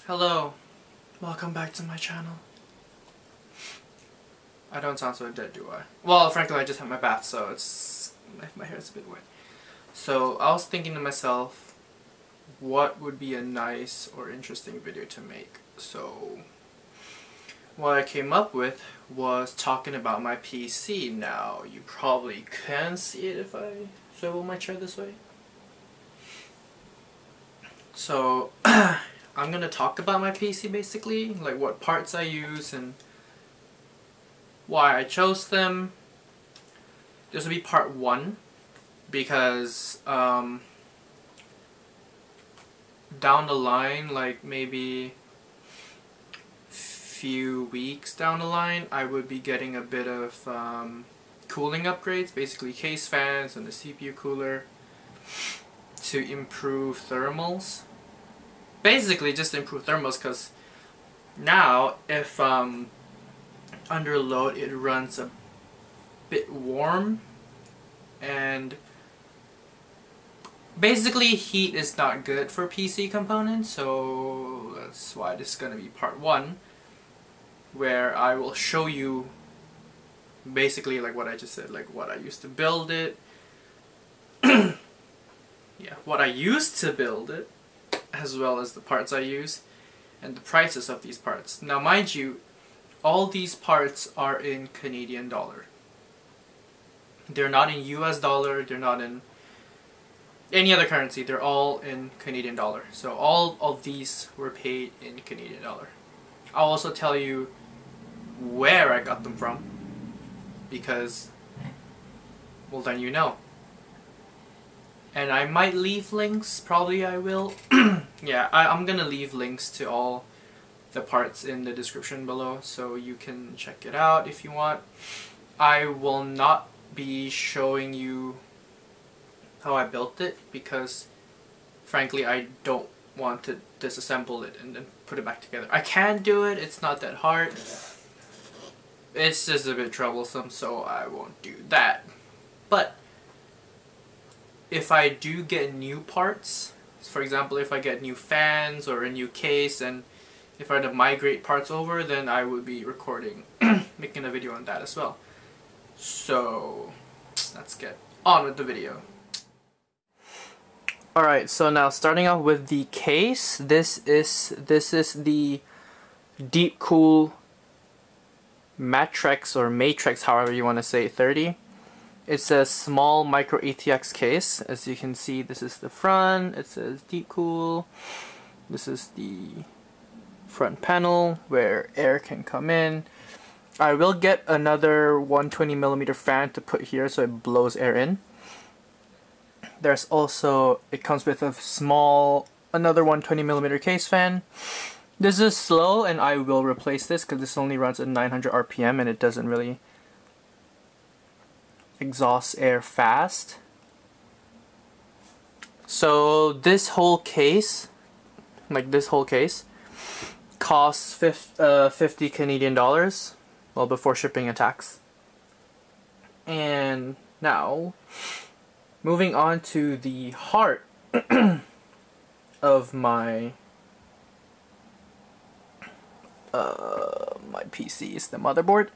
Hello, welcome back to my channel. I don't sound so dead, do I? Well, frankly, I just had my bath, so it's my hair's a bit wet. So I was thinking to myself, what would be a nice or interesting video to make? So what I came up with was talking about my PC. Now, you probably can see it if I swivel my chair this way. So I'm gonna talk about my PC basically, like what parts I use and why I chose them. This will be part 1 because down the line, like maybe few weeks down the line, I would be getting a bit of cooling upgrades, basically case fans and the CPU cooler to improve thermals. Basically just improve thermals, because now if under load it runs a bit warm, and basically heat is not good for PC components, so that's why this is going to be part 1, where I will show you basically like what I just said, like what I used to build it. Yeah, what I used to build it, as well as the parts I use and the prices of these parts. Now mind you, all these parts are in Canadian dollar. They're not in US dollar, they're not in any other currency, they're all in Canadian dollar. So all of these were paid in Canadian dollar. I'll also tell you where I got them from, because, well, then you know. And I might leave links, probably I will. Yeah, I'm gonna leave links to all the parts in the description below, so you can check it out if you want. I will not be showing you how I built it, because frankly I don't want to disassemble it and then put it back together. I can do it, it's not that hard. It's just a bit troublesome, so I won't do that. But if I do get new parts, for example if I get new fans or a new case, and if I had to migrate parts over, then I would be recording, making a video on that as well. So let's get on with the video. Alright, so now starting off with the case, this is the Deep Cool Matrix, or Matrix, however you want to say, 30. It's a small micro ATX case. As you can see, this is the front. It says Deep Cool. This is the front panel where air can come in. I will get another 120mm fan to put here so it blows air in. There's also, it comes with a small, another 120mm case fan. This is slow, and I will replace this because this only runs at 900 RPM and it doesn't really exhaust air fast. So this whole case, like this whole case, costs 50 Canadian dollars, well, before shipping and tax. And now, moving on to the heart of my my PC is the motherboard.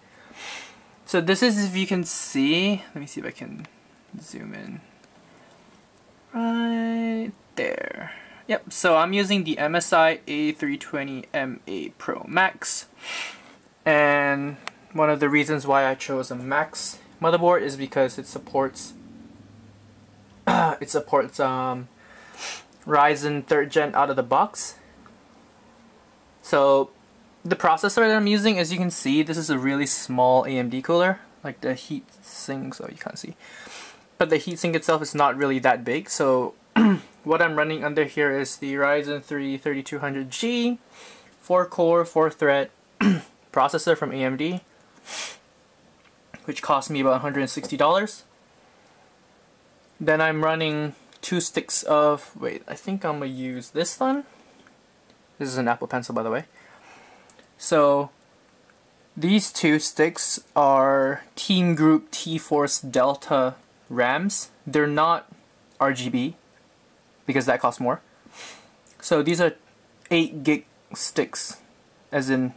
So this is, if you can see, let me see if I can zoom in. Right there. Yep, so I'm using the MSI A320MA Pro Max. And one of the reasons why I chose a Max motherboard is because it supports Ryzen 3rd Gen out of the box. So the processor that I'm using, as you can see, this is a really small AMD cooler. Like the heat sink, so you can't see. But the heatsink itself is not really that big. So what I'm running under here is the Ryzen 3 3200G 4-core, 4-thread processor from AMD, which cost me about $160. Then I'm running 2 sticks of, wait, I think I'm going to use this one. This is an Apple Pencil, by the way. So these 2 sticks are Team Group T-Force Delta RAMs. They're not RGB because that costs more. So these are 8 gig sticks, as in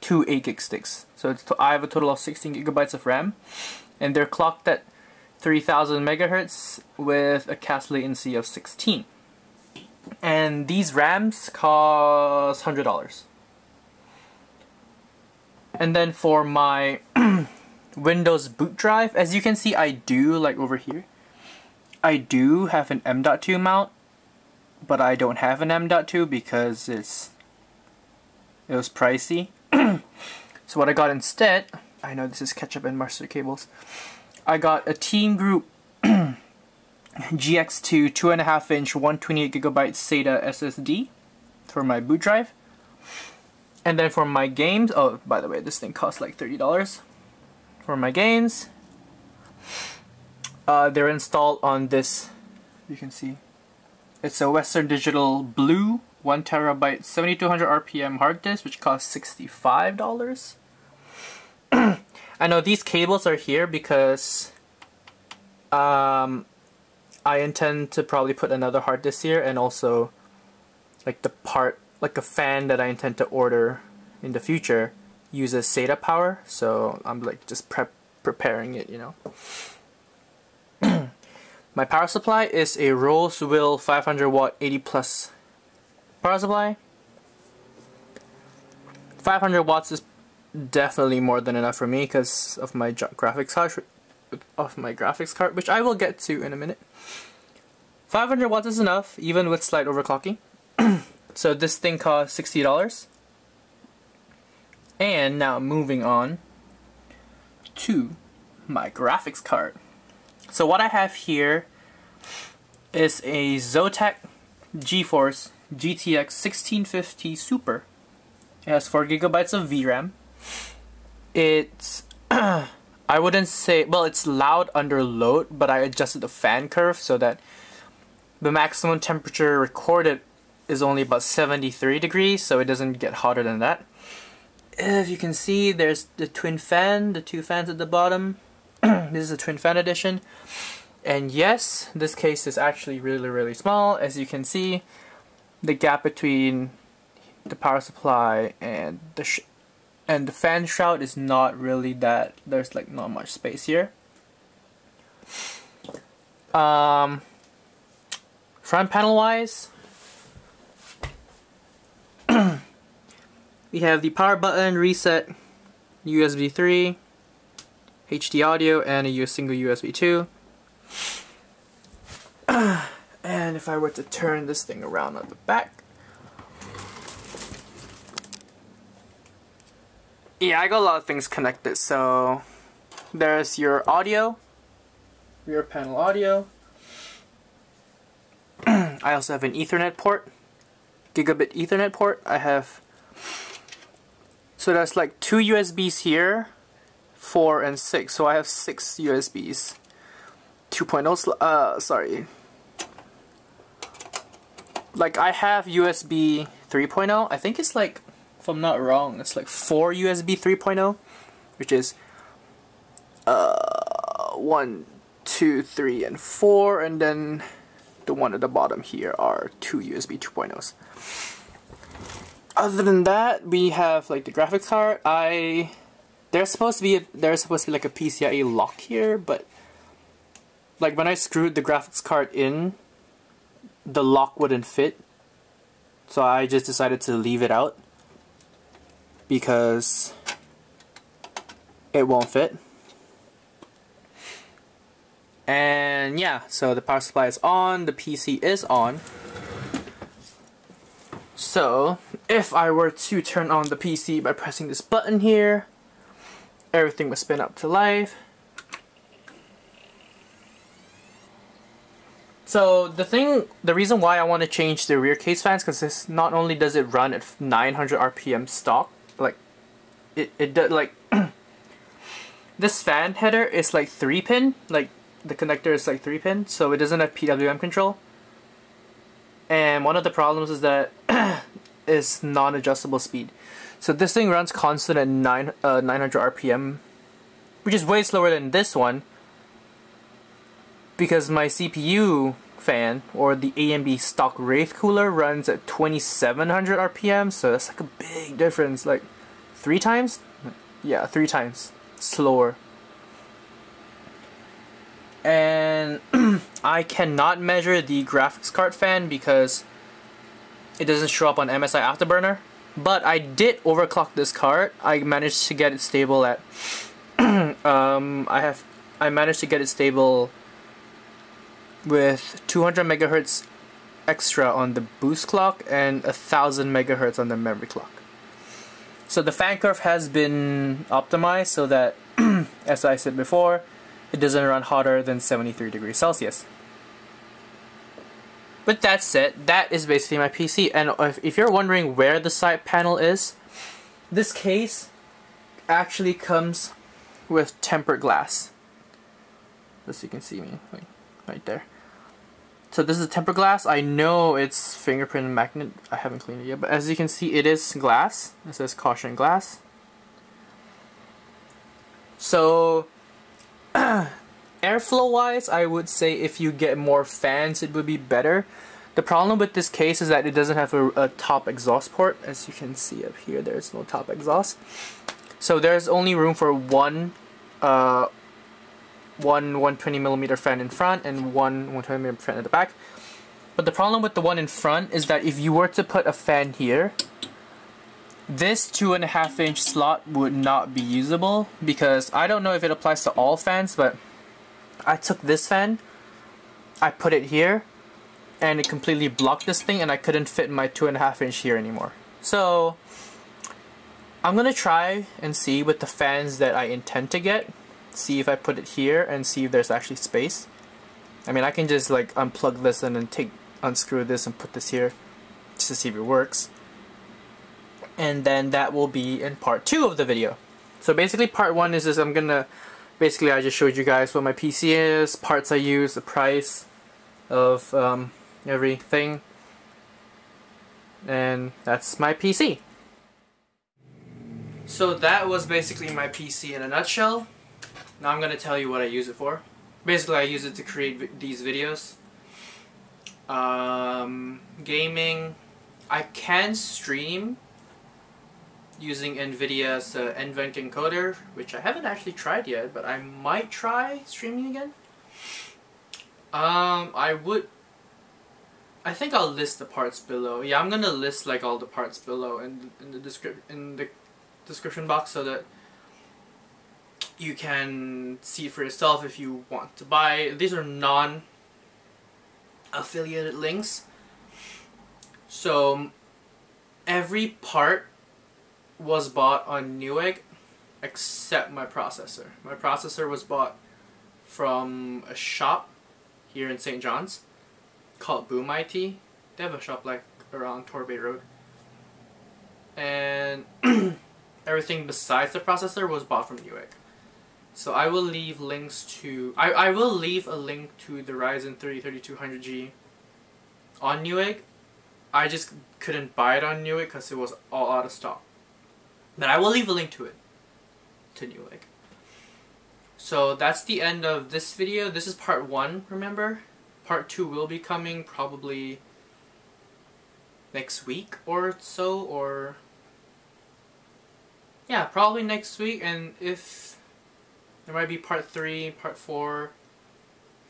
2 8-gig sticks. So I have a total of 16 gigabytes of RAM, and they're clocked at 3000 megahertz with a CAS latency of 16. And these RAMs cost $100. And then for my Windows boot drive, as you can see, I do, like over here, I do have an M.2 mount, but I don't have an M.2 because it was pricey. So what I got instead, I know this is ketchup and mustard cables, I got a Team Group GX2 2.5-inch 128GB SATA SSD for my boot drive. And then for my games, oh, by the way, this thing costs like $30. For my games, they're installed on this, you can see, it's a Western Digital Blue 1TB 7200 RPM hard disk, which costs $65. I know these cables are here because I intend to probably put another hard disk here, and also like the part, like a fan that I intend to order in the future uses SATA power, so I'm like just preparing it, you know. My power supply is a Rosewill 500 watt 80 plus power supply. 500 watts is definitely more than enough for me because of my graphics card, which I will get to in a minute. 500 watts is enough, even with slight overclocking. So this thing costs $60. And now moving on to my graphics card. So what I have here is a Zotac GeForce GTX 1650 Super. It has 4 gigabytes of VRAM. It's I wouldn't say, well, it's loud under load, but I adjusted the fan curve so that the maximum temperature recorded is only about 73 degrees, so it doesn't get hotter than that. If you can see, there's the twin fan, the 2 fans at the bottom. This is a twin fan edition. And yes, this case is actually really small. As you can see, the gap between the power supply and the fan shroud is not really that, there's like not much space here. Front panel wise, we have the power button, reset, USB 3, HD audio, and a single USB 2. And if I were to turn this thing around on the back, yeah, I got a lot of things connected. So there's your audio, rear panel audio. I also have an Ethernet port, gigabit Ethernet port. I have, so there's like 2 USBs here, 4 and 6. So I have 6 USBs. 2.0, sorry. Like I have USB 3.0. I think it's like, if I'm not wrong, it's like 4 USB 3.0, which is 1, 2, 3, and 4, and then the one at the bottom here are 2 USB 2.0s. Other than that, we have like the graphics card. There's supposed to be like a PCIe lock here, but like when I screwed the graphics card in, the lock wouldn't fit, so I just decided to leave it out because it won't fit. And yeah, so the power supply is on, the PC is on. So if I were to turn on the PC by pressing this button here, everything would spin up to life. So the reason why I want to change the rear case fans, because this not only does it run at 900 RPM stock, like it does, like this fan header is like 3-pin, like the connector is like 3-pin, so it doesn't have PWM control. And one of the problems is that is non-adjustable speed. So this thing runs constant at 900 RPM, which is way slower than this one, because my CPU fan, or the AMB stock Wraith cooler, runs at 2700 RPM, so that's like a big difference, like 3 times? Yeah, 3 times slower. And I cannot measure the graphics card fan because it doesn't show up on MSI Afterburner, but I did overclock this card. I managed to get it stable at I managed to get it stable with 200 megahertz extra on the boost clock and 1000 megahertz on the memory clock. So the fan curve has been optimized so that, as I said before, it doesn't run hotter than 73 degrees Celsius. But that said, that is basically my PC. And if you're wondering where the side panel is, this case actually comes with tempered glass. As you can see me right there. So this is tempered glass. I know it's fingerprint and magnet. I haven't cleaned it yet, but as you can see, it is glass. It says caution glass. So airflow wise, I would say if you get more fans, it would be better. The problem with this case is that it doesn't have a top exhaust port. As you can see up here, there's no top exhaust. So there's only room for one 120mm fan in front and one 120mm fan at the back. But the problem with the one in front is that if you were to put a fan here, this 2.5-inch slot would not be usable, because I don't know if it applies to all fans, but I took this fan, I put it here, and it completely blocked this thing, and I couldn't fit my 2.5-inch here anymore. So I'm gonna try and see with the fans that I intend to get, see if I put it here and see if there's actually space. I mean, I can just like unplug this and then unscrew this and put this here just to see if it works. And then that will be in part 2 of the video. So basically part 1 is just I just showed you guys what my PC is, parts I use, the price of everything, and that's my PC. So that was basically my PC in a nutshell. Now I'm going to tell you what I use it for. Basically I use it to create these videos. Gaming. I can stream using NVIDIA's NVENC encoder, which I haven't actually tried yet, but I might try streaming again. I think I'll list the parts below. Yeah, I'm gonna list like all the parts below in the description box so that you can see for yourself if you want to buy. These are non-affiliated links. So every part was bought on Newegg except my processor. My processor was bought from a shop here in St. John's called Boom IT. They have a shop like around Torbay Road. And everything besides the processor was bought from Newegg. So I will leave links to... I will leave a link to the Ryzen 3 3200G on Newegg. I just couldn't buy it on Newegg because it was all out of stock. But I will leave a link to it, to Newegg. So that's the end of this video. This is part 1, remember? Part 2 will be coming probably next week or so, or... yeah, probably next week, and if... there might be part 3, part 4,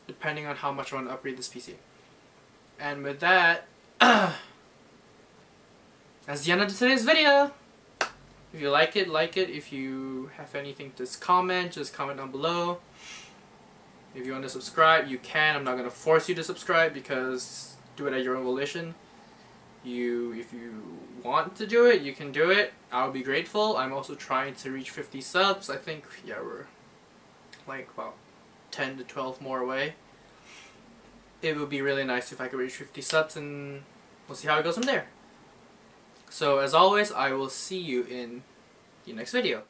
depending on how much I want to upgrade this PC. And with that, that's the end of today's video. If you like it, like it. If you have anything to comment, just comment down below. If you want to subscribe, you can. I'm not going to force you to subscribe, because do it at your own volition. If you want to do it, you can do it. I'll be grateful. I'm also trying to reach 50 subs. I think, yeah, we're like about 10 to 12 more away. It would be really nice if I could reach 50 subs, and we'll see how it goes from there. So as always, I will see you in the next video.